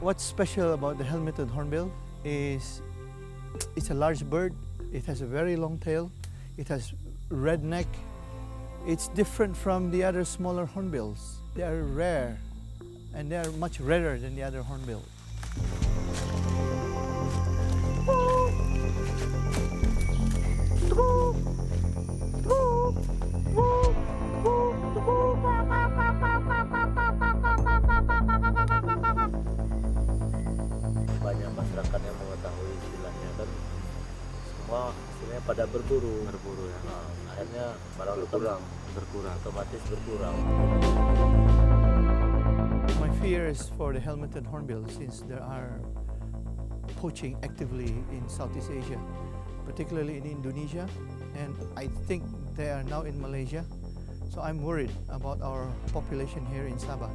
What's special about the helmeted hornbill is it's a large bird. It has a very long tail. It has red neck. It's different from the other smaller hornbills. They are rare, and they are much rarer than the other hornbill. Banyak masyarakat yang mengetahui istilahnya kan semua istilahnya pada berburu ya. Nah, akhirnya barang berkurang otomatis berkurang. My fear is for the helmeted hornbill since there are poaching actively in Southeast Asia, particularly in Indonesia, and I think they are now in Malaysia. So I'm worried about our population here in Sabah.